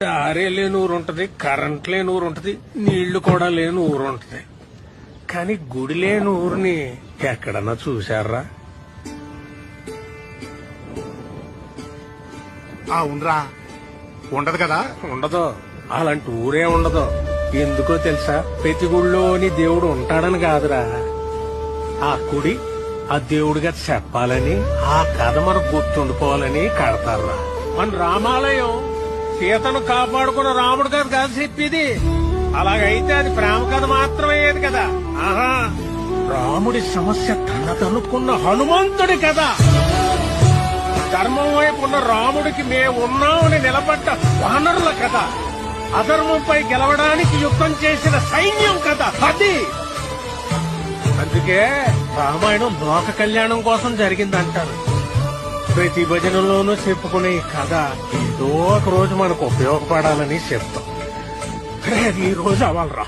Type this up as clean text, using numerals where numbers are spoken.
దారే లేని ఊరు ఉంటది, కరెంట్ లేని ఊరు ఉంటది, నీళ్లు కూడా లేని ఊరు ఉంటది. కానీ గుడి లేని ఊరిని ఎక్కడన్నా చూశారా? ఉండరా ఉండదు కదా. ఉండదు, అలాంటి ఊరే ఉండదు. ఎందుకో తెలుసా? ప్రతి గుడిలోని దేవుడు ఉంటాడని కాదురా, ఆ గుడి ఆ దేవుడిగా చెప్పాలని, ఆ కథ మనకు గుర్తుండిపోవాలని కడతారా. మన రామాలయం సీతను కాపాడుకున్న రాముడు కథ కాదు చెప్పేది. అలాగైతే అది ప్రేమ కథ మాత్రమయ్యేది కదా. ఆహా, రాముడి సమస్య తనదనుకున్న హనుమంతుడి కథ. ధర్మం వైపు ఉన్న రాముడికి మేమున్నామని నిలబడ్డ వానరుల కథ. అధర్మంపై గెలవడానికి యుద్ధం చేసిన సైన్యం కథ అది. అందుకే రామాయణం లోక కళ్యాణం కోసం జరిగిందంటారు. ప్రతి భజనలోనూ చెప్పుకునే ఈ కథ ఏదో ఒక రోజు మనకు ఉపయోగపడాలని చెప్తాం. ఈ రోజు అవ్వాలరా.